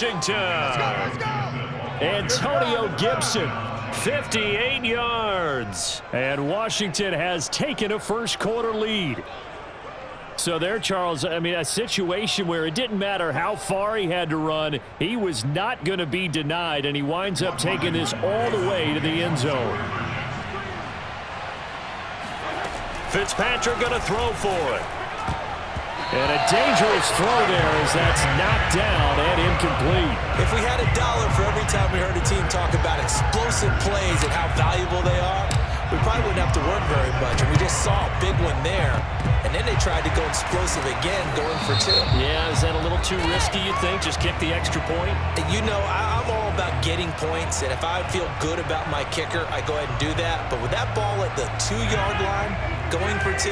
Washington. Let's go. Antonio Gibson, 58 yards. And Washington has taken a first-quarter lead. So there, Charles, I mean, a situation where it didn't matter how far he had to run. He was not going to be denied, and he winds up taking this all the way to the end zone. Fitzpatrick going to throw for it. And a dangerous throw there as that's knocked down and incomplete. If we had $1 for every time we heard a team talk about explosive plays and how valuable they are, we probably wouldn't have to work very much. And we just saw a big one there. And then they tried to go explosive again, going for 2. Yeah, is that a little too risky, you think? Just kick the extra point? And you know, I'm all about getting points. And if I feel good about my kicker, I go ahead and do that. But with that ball at the 2-yard line, going for 2,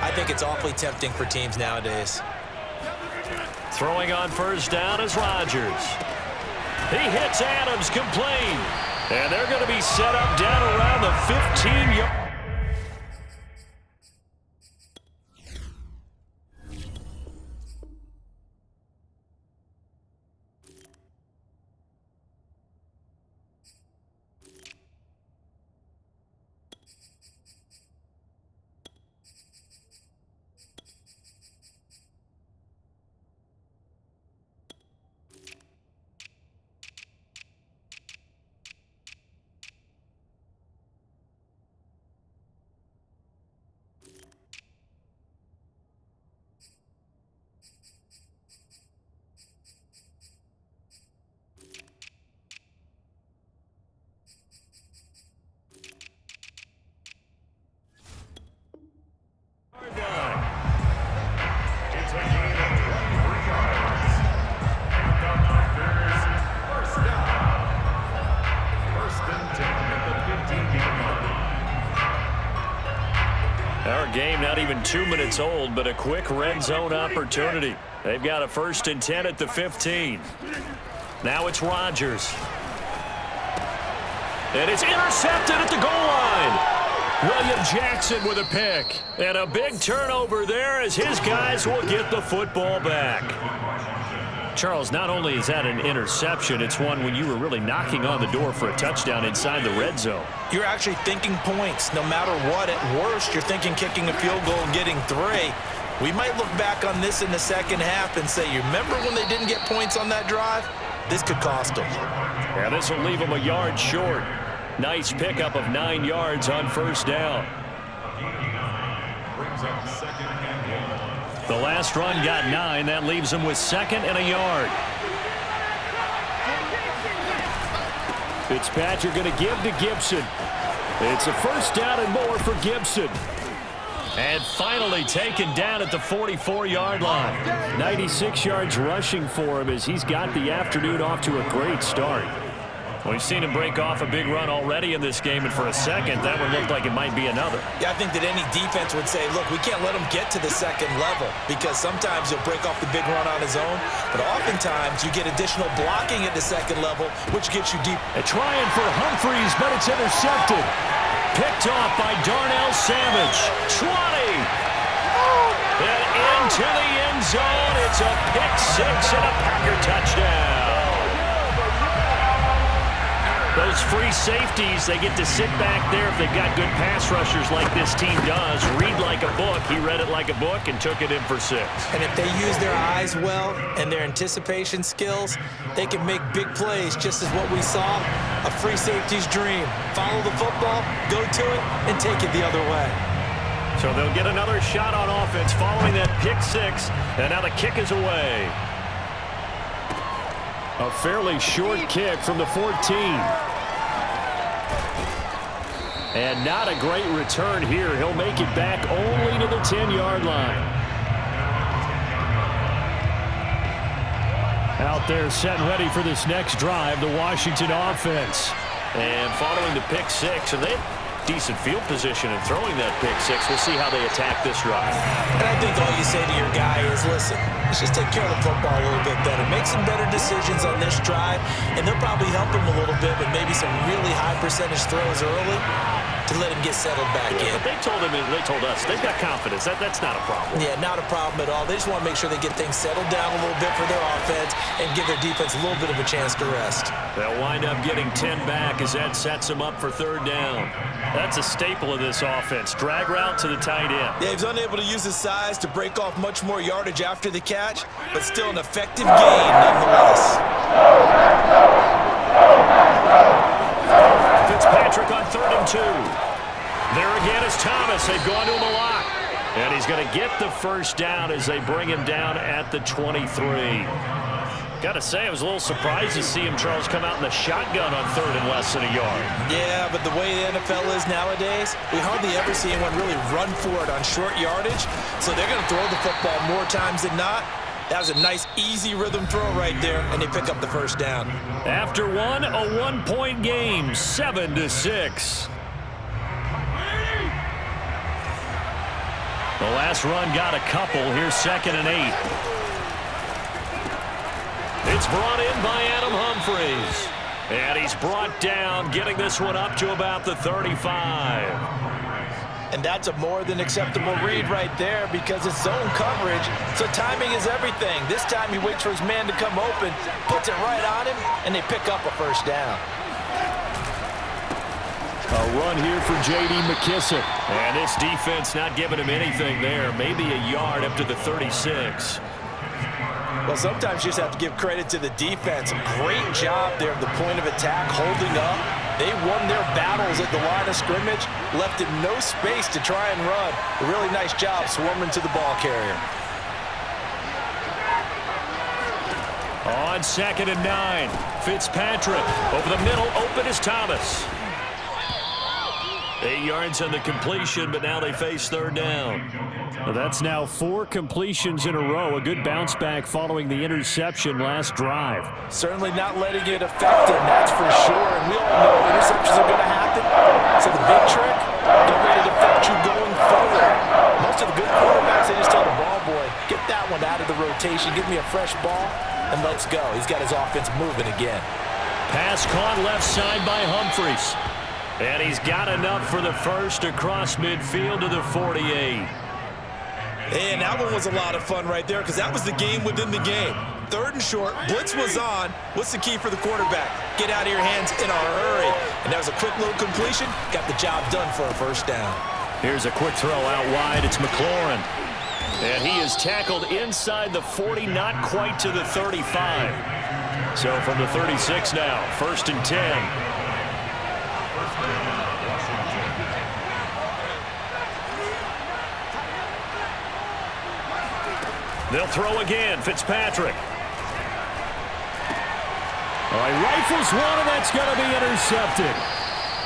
I think it's awfully tempting for teams nowadays. Throwing on first down is Rodgers. He hits Adams complete. And they're going to be set up down around the 15-yard. Our game not even 2 minutes old, but a quick red zone opportunity. They've got a 1st and 10 at the 15. Now it's Rodgers. And it's intercepted at the goal line. William Jackson with a pick. And a big turnover there as his guys will get the football back. Charles, not only is that an interception, it's one when you were really knocking on the door for a touchdown inside the red zone. You're actually thinking points. No matter what, at worst, you're thinking kicking a field goal and getting 3. We might look back on this in the second half and say, you remember when they didn't get points on that drive? This could cost them. Yeah, this will leave them a yard short. Nice pickup of 9 yards on first down. The last run got 9. That leaves them with 2nd and a yard. Fitzpatrick going to give to Gibson. It's a 1st down and more for Gibson. And finally taken down at the 44-yard line. 96 yards rushing for him as he's got the afternoon off to a great start. We've seen him break off a big run already in this game, and for a second, that one looked like it might be another. Yeah, I think that any defense would say, look, we can't let him get to the 2nd level because sometimes he'll break off the big run on his own, but oftentimes you get additional blocking at the 2nd level, which gets you deep. And trying for Humphreys, but it's intercepted. Picked off by Darnell Savage. 20. And into the end zone. It's a pick 6 and a Packer touchdown. Those free safeties, they get to sit back there if they've got good pass rushers like this team does. Read like a book. He read it like a book and took it in for 6. And if they use their eyes well and their anticipation skills, they can make big plays, just as what we saw, a free safety's dream. Follow the football, go to it, and take it the other way. So they'll get another shot on offense following that pick 6, and now the kick is away. A fairly short kick from the 14. And not a great return here. He'll make it back only to the 10-yard line. Out there set and ready for this next drive, the Washington offense. And following the pick 6, and they have decent field position in throwing that pick 6. We'll see how they attack this drive. And I think all you say to your guy is, listen, let's just take care of the football a little bit better. Make some better decisions on this drive, and they'll probably help him a little bit with maybe some really high percentage throws early to let him get settled back in. But they told us they've got confidence. That's not a problem. Yeah, not a problem at all. They just want to make sure they get things settled down a little bit for their offense and give their defense a little bit of a chance to rest. They'll wind up getting 10 back as that sets them up for third down. That's a staple of this offense. Drag route to the tight end. Yeah, he's unable to use his size to break off much more yardage after the catch, but still an effective gain nonetheless. Fitzpatrick on 3rd and 2. There again is Thomas. They've gone to him a lot. And he's going to get the first down as they bring him down at the 23. Got to say, I was a little surprised to see him, Charles, come out in the shotgun on 3rd and less than a yard. Yeah, but the way the NFL is nowadays, we hardly ever see anyone really run for it on short yardage. So they're going to throw the football more times than not. That was a nice, easy rhythm throw right there, and they pick up the first down. After one, a one-point game, 7-6. The last run got a couple. Here's 2nd and 8. It's brought in by Adam Humphries. And he's brought down, getting this one up to about the 35. And that's a more than acceptable read right there because it's zone coverage, so timing is everything. This time he waits for his man to come open, puts it right on him, and they pick up a first down. A run here for J.D. McKissick. And this defense not giving him anything there. Maybe a yard up to the 36. Well, sometimes you just have to give credit to the defense. Great job there at the point of attack, holding up. They won their battles at the line of scrimmage, left him no space to try and run. A really nice job swarming to the ball carrier. On 2nd and 9, Fitzpatrick over the middle, open is Thomas. 8 yards on the completion, but now they face 3rd down. Well, that's now 4 completions in a row. A good bounce back following the interception last drive. Certainly not letting it affect him, that's for sure. And we all know interceptions are going to happen. So the big trick, don't let it affect you going forward. Most of the good quarterbacks, they just tell the ball boy, get that one out of the rotation, give me a fresh ball, and let's go. He's got his offense moving again. Pass caught left side by Humphries. And he's got enough for the first across midfield to the 48. And that one was a lot of fun right there because that was the game within the game. 3rd and short, blitz was on. What's the key for the quarterback? Get out of your hands in a hurry. And that was a quick little completion. Got the job done for a first down. Here's a quick throw out wide. It's McLaurin. And he is tackled inside the 40, not quite to the 35. So from the 36 now, 1st and 10. They'll throw again. Fitzpatrick. All right, rifles one, and that's going to be intercepted.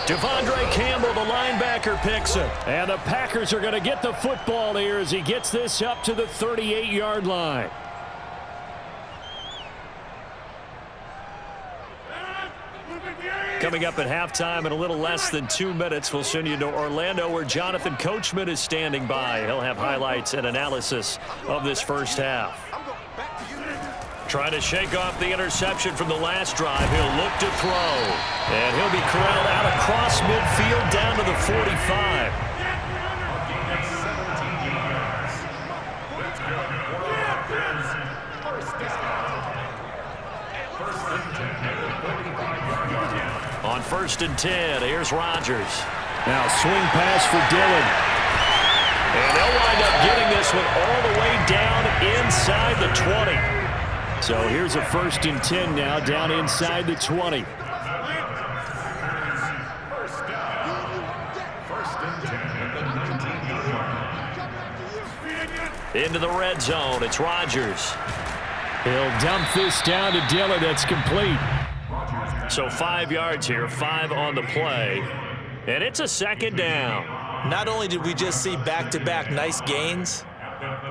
Devondre Campbell, the linebacker, picks it. And the Packers are going to get the football here as he gets this up to the 38-yard line. Coming up at halftime in a little less than 2 minutes, we'll send you to Orlando where Jonathan Coachman is standing by. He'll have highlights and analysis of this first half. Trying to shake off the interception from the last drive. He'll look to throw. And he'll be corralled out across midfield down to the 45. On 1st and 10, here's Rodgers. Now swing pass for Dillon. And they'll wind up getting this one all the way down inside the 20. So here's a 1st and 10 now down inside the 20. Into the red zone, it's Rodgers. He'll dump this down to Dillon. That's complete. So 5 yards here, 5 on the play. And it's a 2nd down. Not only did we just see back-to-back nice gains,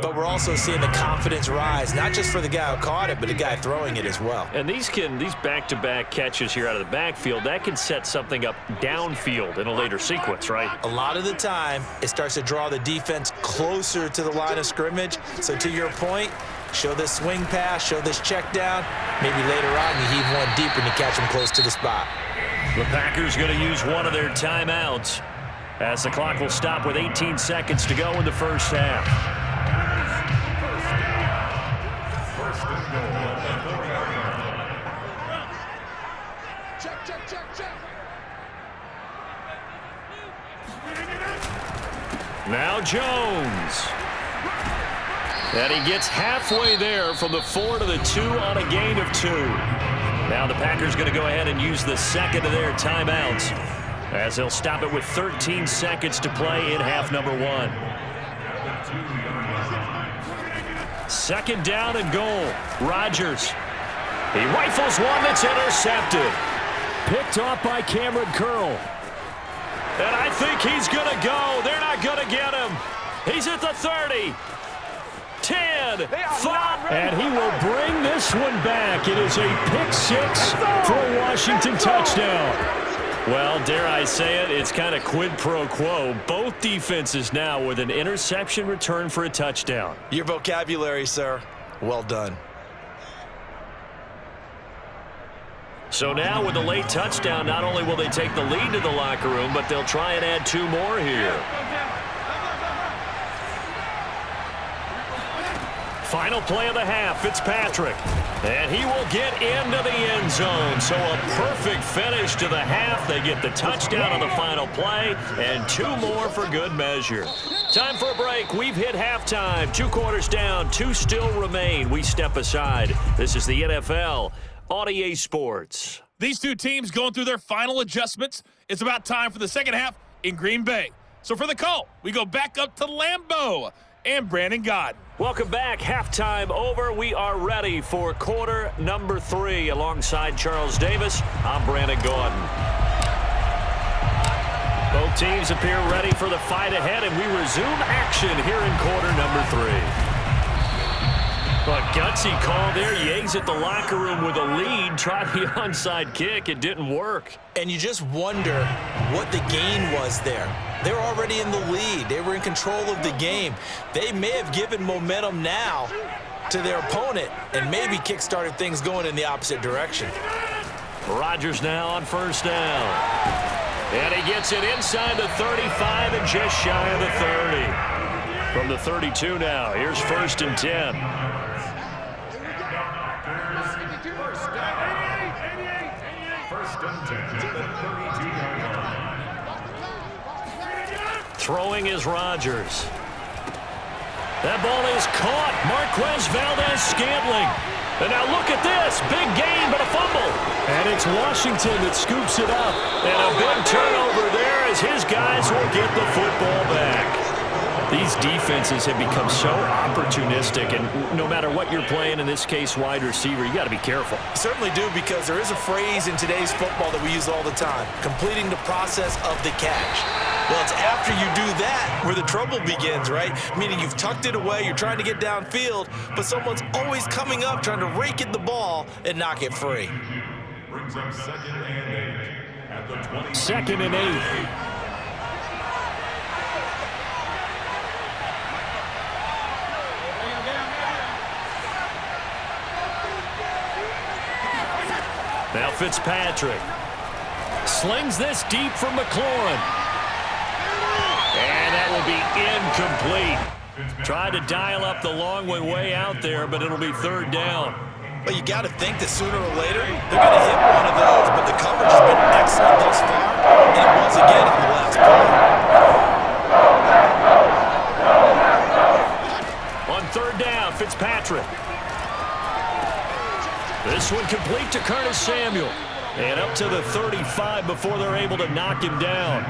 but we're also seeing the confidence rise, not just for the guy who caught it, but the guy throwing it as well. And these back-to-back catches here out of the backfield, that can set something up downfield in a later sequence, right? A lot of the time, it starts to draw the defense closer to the line of scrimmage. So to your point, show this swing pass, show this check down. Maybe later on you heave one deep and you catch them close to the spot. The Packers going to use one of their timeouts. as the clock will stop with 18 seconds to go in the first half. Now Jones. And he gets halfway there from the 4 to the 2 on a gain of 2. Now the Packers going to go ahead and use the second of their timeouts, as they'll stop it with 13 seconds to play in half number 1. Second down and goal. Rodgers. He rifles one that's intercepted. Picked off by Cameron Curl. And I think he's going to go. They're not going to get him. He's at the 30. 10, 5, and he will bring this one back. It is a pick-6 for a Washington touchdown. Well, dare I say it, it's kind of quid pro quo. Both defenses now with an interception return for a touchdown. Your vocabulary, sir. Well done. So now with a late touchdown, not only will they take the lead to the locker room, but they'll try and add 2 more here. Final play of the half, Fitzpatrick. And he will get into the end zone. So a perfect finish to the half. They get the touchdown on the final play, and 2 more for good measure. Time for a break. We've hit halftime. 2 quarters down, 2 still remain. We step aside. This is the NFL on EA Sports. These 2 teams going through their final adjustments. It's about time for the second half in Green Bay. So for the call, we go back up to Lambeau and Brandon Gaudin. Welcome back. Halftime over. We are ready for quarter number 3. Alongside Charles Davis, I'm Brandon Gaudin. Both teams appear ready for the fight ahead, and we resume action here in quarter number 3. A gutsy call there. You exit the locker room with a lead. Tried the onside kick. It didn't work. And you just wonder what the gain was there. They were already in the lead. They were in control of the game. They may have given momentum now to their opponent and maybe kick-started things going in the opposite direction. Rodgers now on first down. And he gets it inside the 35 and just shy of the 30. From the 32 now, here's 1st and 10. Throwing is Rodgers. That ball is caught. Marquez Valdez-Scantling. And now look at this. Big gain, but a fumble. And it's Washington that scoops it up. And a big turnover there as his guys will get the football back. These defenses have become so opportunistic, and no matter what you're playing, in this case wide receiver, you got to be careful. You certainly do, because there is a phrase in today's football that we use all the time: completing the process of the catch. Well, it's after you do that where the trouble begins, right? Meaning you've tucked it away, you're trying to get downfield, but someone's always coming up trying to rake at the ball and knock it free. Brings up 2nd and 8 at the 20. 2nd and 8. Now Fitzpatrick slings this deep from McLaurin. And that will be incomplete. Tried to dial up the long way out there, but it'll be 3rd down. Well, you got to think that sooner or later they're going to hit one of those, but the coverage has been excellent thus far, and it was again in the last play. On 3rd down, Fitzpatrick. This one complete to Curtis Samuel. And up to the 35 before they're able to knock him down.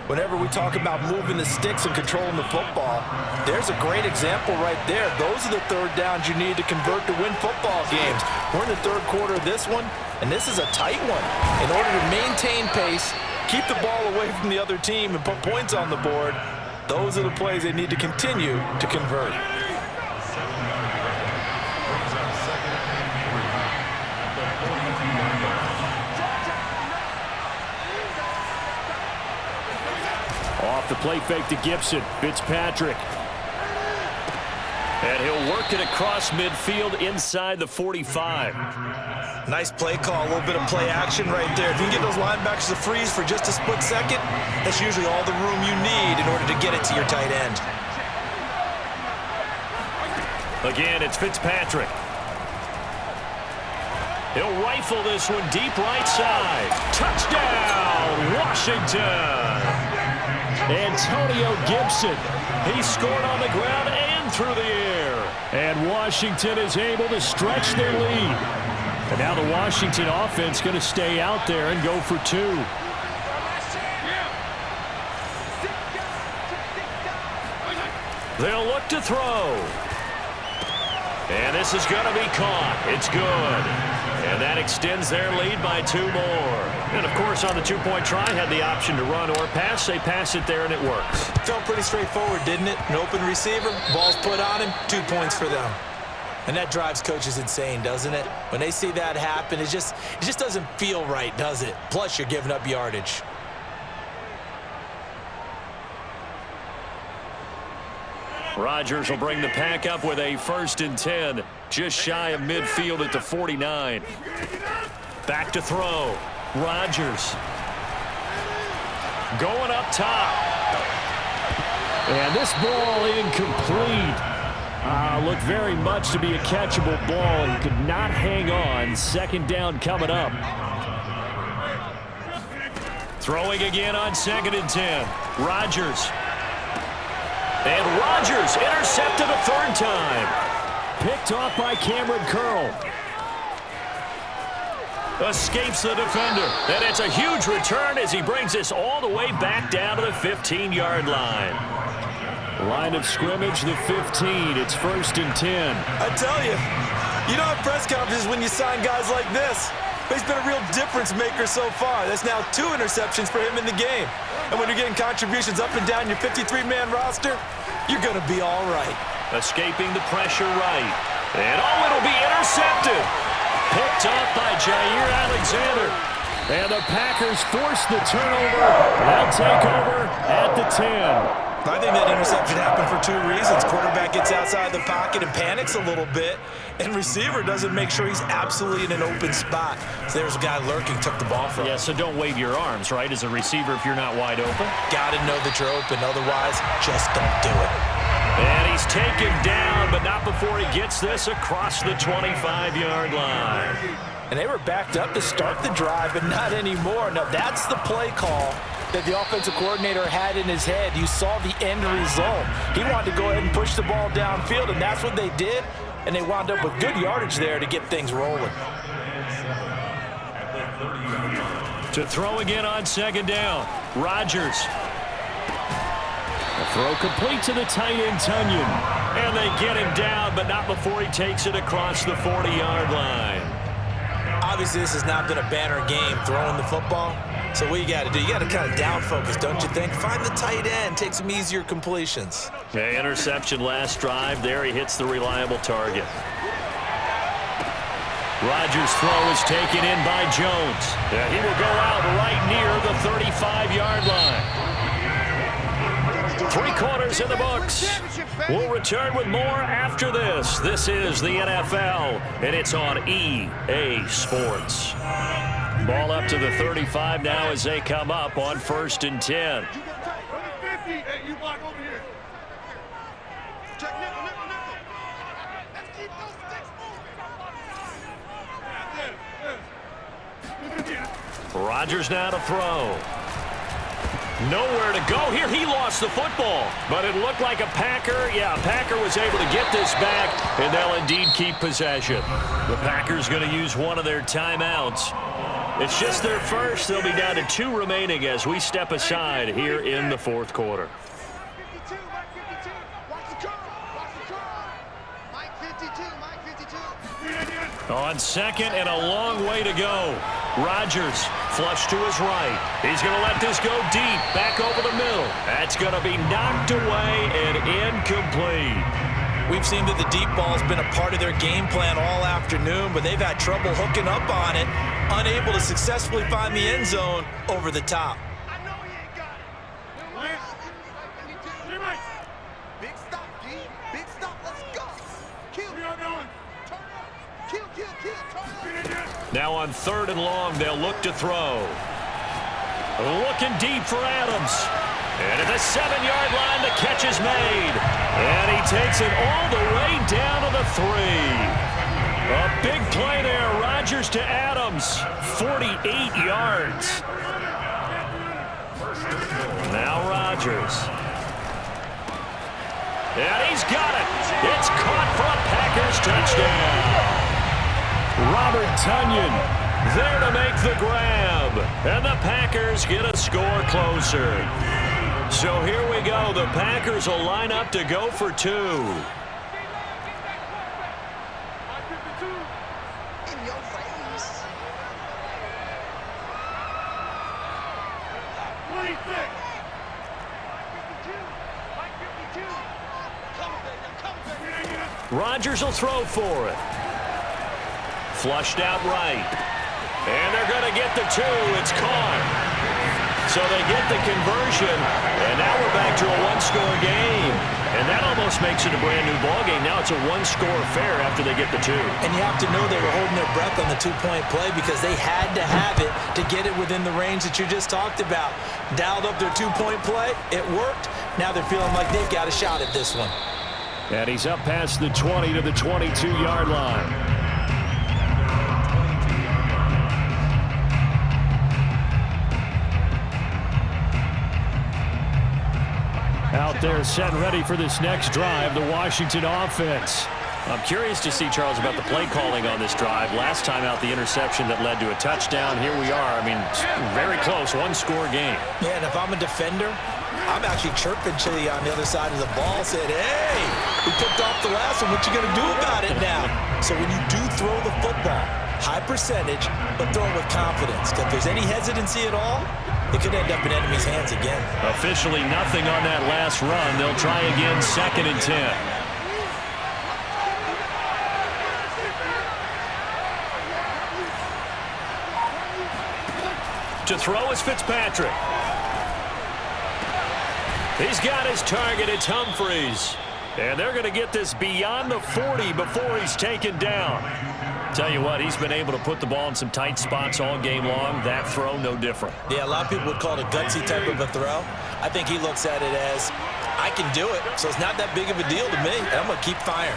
Whenever we talk about moving the sticks and controlling the football, there's a great example right there. Those are the 3rd downs you need to convert to win football games. We're in the 3rd quarter of this one, and this is a tight one. In order to maintain pace, keep the ball away from the other team, and put points on the board, those are the plays they need to continue to convert. Off the play fake to Gibson. Fitzpatrick. And he'll work it across midfield inside the 45. Nice play call, a little bit of play action right there. If you can get those linebackers to freeze for just a split second, that's usually all the room you need in order to get it to your tight end. Again, it's Fitzpatrick. He'll rifle this one deep right side. Touchdown, Washington! Antonio Gibson. He scored on the ground and through the air. And Washington is able to stretch their lead. And now the Washington offense going to stay out there and go for two. They'll look to throw. And this is going to be caught. It's good. And that extends their lead by 2 more. And, of course, on the two-point try, had the option to run or pass. They pass it there, and it works. Felt pretty straightforward, didn't it? An open receiver, ball's put on him, 2 points for them. And that drives coaches insane, doesn't it? When they see that happen, it just doesn't feel right, does it? Plus, you're giving up yardage. Rodgers will bring the pack up with a 1st and 10, just shy of midfield at the 49. Back to throw. Rodgers going up top. And this ball incomplete. Looked very much to be a catchable ball and could not hang on. 2nd down coming up. Throwing again on 2nd and 10. Rodgers. And Rodgers intercepted a 3rd time. Picked off by Cameron Curl. Escapes the defender. And it's a huge return as he brings this all the way back down to the 15-yard line. Line of scrimmage, the 15. It's 1st and 10. I tell you, you don't have press conferences when you sign guys like this. But he's been a real difference maker so far. That's now 2 interceptions for him in the game. And when you're getting contributions up and down your 53-man roster, you're going to be all right. Escaping the pressure right. And it'll be intercepted. Picked off by Jair Alexander. And the Packers force the turnover. They'll take over at the 10. I think that interception happened for 2 reasons. Quarterback gets outside the pocket and panics a little bit, and receiver doesn't make sure he's absolutely in an open spot. So there's a guy lurking, took the ball from him. Yeah, so don't wave your arms, right, as a receiver if you're not wide open. Got to know that you're open. Otherwise, just don't do it. And he's taken down, but not before he gets this across the 25-yard line. And they were backed up to start the drive, but not anymore. Now, that's the play call that the offensive coordinator had in his head. You saw the end result. He wanted to go ahead and push the ball downfield, and that's what they did. And they wound up with good yardage there to get things rolling. To throw again on 2nd down. Rodgers. A throw complete to the tight end, Tunyon. And they get him down, but not before he takes it across the 40-yard line. Obviously, this has not been a banner game throwing the football. So what you got to do, you got to kind of down focus, don't you think? Find the tight end, take some easier completions. Okay, interception last drive. There he hits the reliable target. Rodgers' throw is taken in by Jones. Yeah, he will go out right near the 35-yard line. 3 quarters in the books. We'll return with more after this. This is the NFL, and it's on EA Sports. Ball up to the 35 now as they come up on 1st and 10. Rodgers now to throw. Nowhere to go here. He lost the football, but it looked like a Packer. Yeah, a Packer was able to get this back, and they'll indeed keep possession. The Packers going to use one of their timeouts. It's just their first. They'll be down to 2 remaining as we step aside here in the 4th quarter. On 2nd and a long way to go. Rodgers flush to his right. He's going to let this go deep, back over the middle. That's going to be knocked away and incomplete. We've seen that the deep ball's been a part of their game plan all afternoon, but they've had trouble hooking up on it, unable to successfully find the end zone over the top. Now on 3rd and long, they'll look to throw. Looking deep for Adams. And at the 7-yard line, the catch is made. And he takes it all the way down to the 3. A big play there. Rodgers to Adams. 48 yards. Now Rodgers. And he's got it. It's caught for a Packers touchdown. Robert Tonyan there to make the grab. And the Packers get a score closer. So here we go. The Packers will line up to go for 2. Rodgers will throw for it. Flushed out right. And they're going to get the 2. It's caught. So they get the conversion. And now we're back to a one-score game. And that almost makes it a brand-new ballgame. Now it's a one-score affair after they get the 2. And you have to know they were holding their breath on the two-point play because they had to have it to get it within the range that you just talked about. Dialed up their two-point play. It worked. Now they're feeling like they've got a shot at this one. And he's up past the 20 to the 22-yard line. Out there set ready for this next drive, the Washington offense. I'm curious to see, Charles, about the play calling on this drive. Last time out, the interception that led to a touchdown. Here we are. I mean, very close, one-score game. Yeah, and if I'm a defender, I'm actually chirping to you on the other side of the ball, saying, hey, we picked off the last one. What you going to do about it now? So when you do throw the football, high percentage, but throw it with confidence. Because if there's any hesitancy at all, it could end up in enemy's hands again. Officially nothing on that last run. They'll try again, 2nd and 10. To throw is Fitzpatrick. He's got his target. It's Humphries. And they're going to get this beyond the 40 before he's taken down. Tell you what, he's been able to put the ball in some tight spots all game long. That throw, no different. Yeah, a lot of people would call it a gutsy type of a throw. I think he looks at it as, I can do it, so it's not that big of a deal to me. I'm going to keep firing.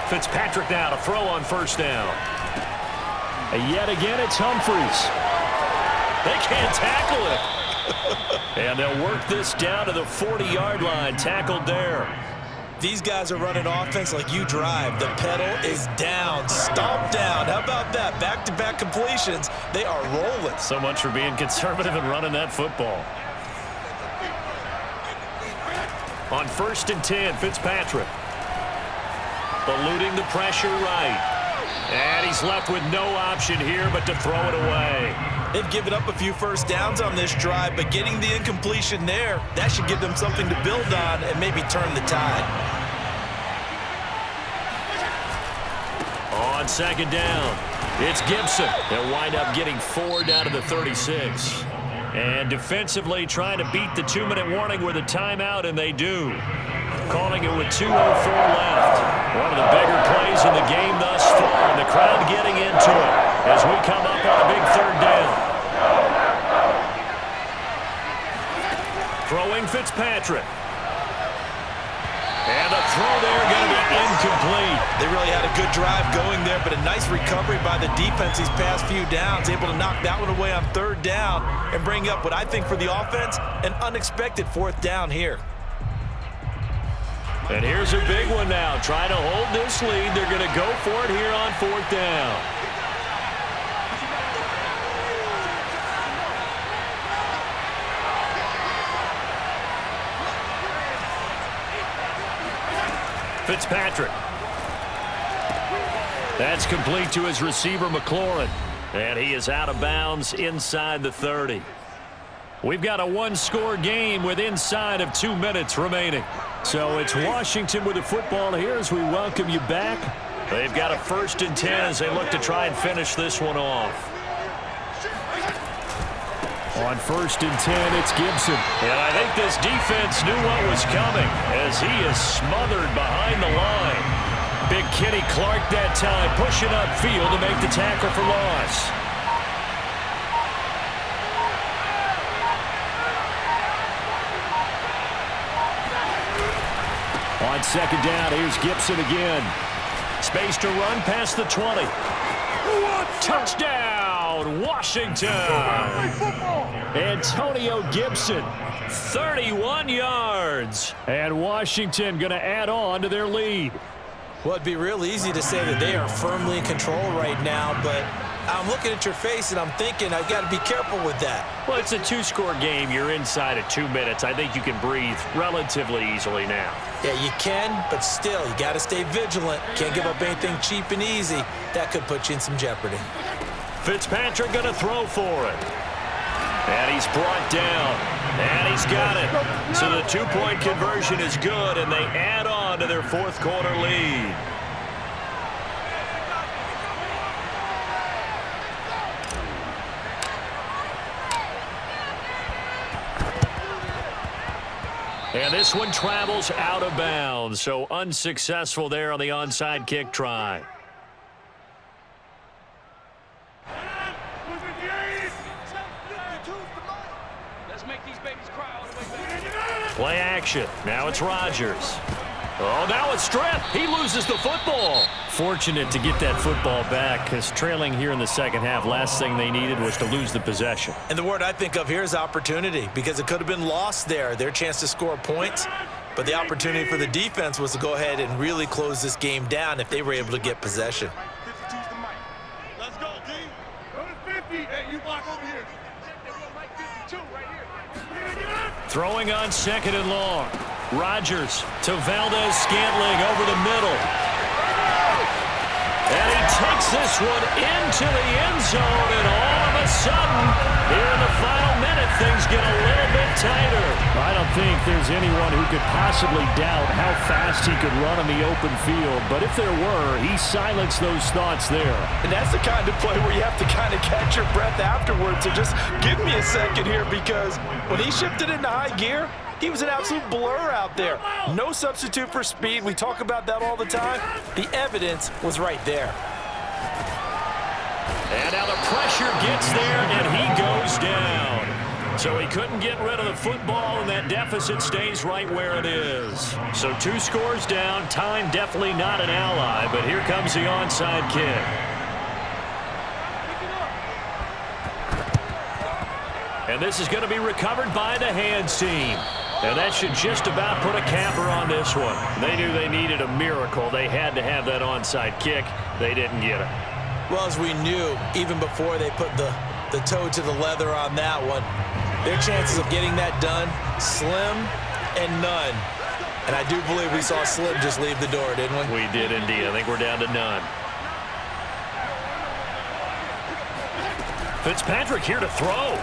Fitzpatrick now to throw on 1st down. And yet again, it's Humphries. They can't tackle it. And they'll work this down to the 40-yard line. Tackled there. These guys are running offense like you drive. The pedal is down, stomped down. How about that? Back-to-back completions. They are rolling. So much for being conservative and running that football. On 1st and 10, Fitzpatrick. Eluding the pressure right. And he's left with no option here but to throw it away. They've given up a few first downs on this drive, but getting the incompletion there, that should give them something to build on and maybe turn the tide. On 2nd down, it's Gibson. They'll wind up getting 4 down to the 36. And defensively trying to beat the 2-minute warning with a timeout, and they do. Calling it with 2:04 left. One of the bigger plays in the game thus far, and the crowd getting into it as we come up on a big 3rd down. Throwing Fitzpatrick. And the throw there going to be incomplete. They really had a good drive going there, but a nice recovery by the defense these past few downs, able to knock that one away on 3rd down and bring up what I think for the offense, an unexpected 4th down here. And here's a big one now. Trying to hold this lead. They're going to go for it here on 4th down. Fitzpatrick. That's complete to his receiver, McLaurin. And he is out of bounds inside the 30. We've got a one-score game with inside of 2 minutes remaining. So it's Washington with the football here as we welcome you back. They've got a 1st and 10 as they look to try and finish this one off. On 1st and 10, it's Gibson. And I think this defense knew what was coming as he is smothered behind the line. Big Kenny Clark that time, pushing upfield to make the tackle for loss. On second down, here's Gibson again. Space to run past the 20. Touchdown, Washington. Antonio Gibson, 31 yards. And Washington going to add on to their lead. Well, it'd be real easy to say that they are firmly in control right now, but I'm looking at your face and I'm thinking I've got to be careful with that. Well, it's a two-score game. You're inside of 2 minutes. I think you can breathe relatively easily now. Yeah, you can, but still, you got to stay vigilant. Can't give up anything cheap and easy. That could put you in some jeopardy. Fitzpatrick going to throw for it. And he's brought down. And he's got it. So the two-point conversion is good, and they add on to their fourth quarter lead. And this one travels out of bounds, so unsuccessful there on the onside kick try. Play action. Now it's Rodgers. Oh, now it's Strip. He loses the football. Fortunate to get that football back, because trailing here in the second half, last thing they needed was to lose the possession. And the word I think of here is opportunity, because it could have been lost there, their chance to score points. But the opportunity for the defense was to go ahead and really close this game down if they were able to get possession. Let's go, D. Go to 50. Hey, you block over here. 52 right here. Throwing on second and long. Rodgers to Valdez-Scantling over the middle. And he takes this one into the end zone, and all of a sudden, here in the final minute, things get a little bit tighter. I don't think there's anyone who could possibly doubt how fast he could run on the open field, but if there were, he silenced those thoughts there. And that's the kind of play where you have to kind of catch your breath afterwards. So just give me a second here, because when he shifted into high gear, he was an absolute blur out there. No substitute for speed. We talk about that all the time. The evidence was right there. And now the pressure gets there, and he goes down. So he couldn't get rid of the football, and that deficit stays right where it is. So 2 scores down. Time definitely not an ally, but here comes the onside kick. And this is going to be recovered by the hands team. And that should just about put a capper on this one. They knew they needed a miracle. They had to have that onside kick. They didn't get it. Well, as we knew, even before they put the toe to the leather on that one, their chances of getting that done, slim and none. And I do believe we saw Slim just leave the door, didn't we? We did indeed. I think we're down to none. Fitzpatrick here to throw.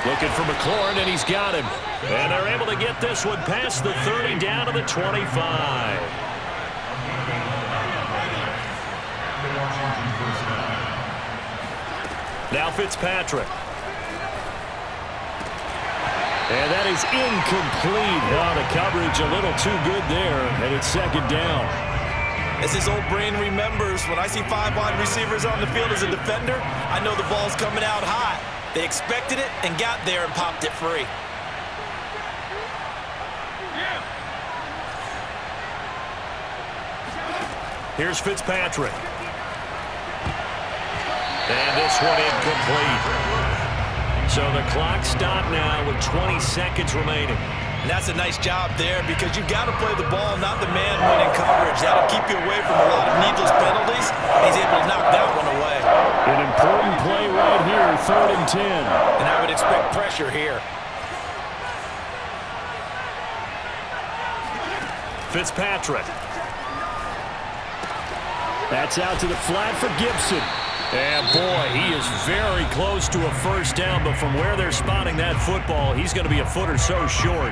Looking for McLaurin, and he's got him. And they're able to get this one past the 30 down to the 25. Now Fitzpatrick. And that is incomplete. Oh, the coverage a little too good there, and it's second down. As his old brain remembers, when I see 5 wide receivers on the field as a defender, I know the ball's coming out hot. They expected it and got there and popped it free. Here's Fitzpatrick. And this one incomplete. So the clock stopped now with 20 seconds remaining. And that's a nice job there, because you've got to play the ball, not the man when in coverage. That'll keep you away from a lot of needless penalties. He's able to knock that one away. An important play right here, 3rd and 10. And I would expect pressure here. Fitzpatrick. That's out to the flat for Gibson. And boy, he is very close to a first down, but from where they're spotting that football, he's going to be a foot or so short.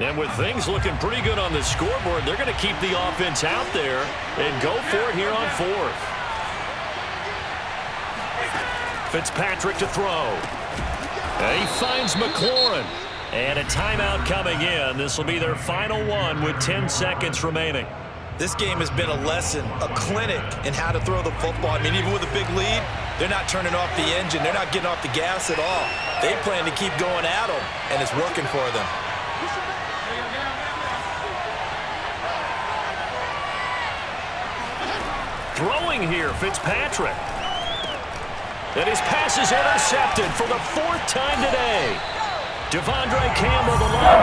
And with things looking pretty good on the scoreboard, they're going to keep the offense out there and go for it here on 4th. Fitzpatrick to throw. And he finds McLaurin. And a timeout coming in. This will be their final one with 10 seconds remaining. This game has been a lesson, a clinic in how to throw the football. I mean, even with a big lead, they're not turning off the engine. They're not getting off the gas at all. They plan to keep going at them, and it's working for them. Throwing here, Fitzpatrick. And his pass is intercepted for the 4th time today. Devondre Campbell, the linebacker.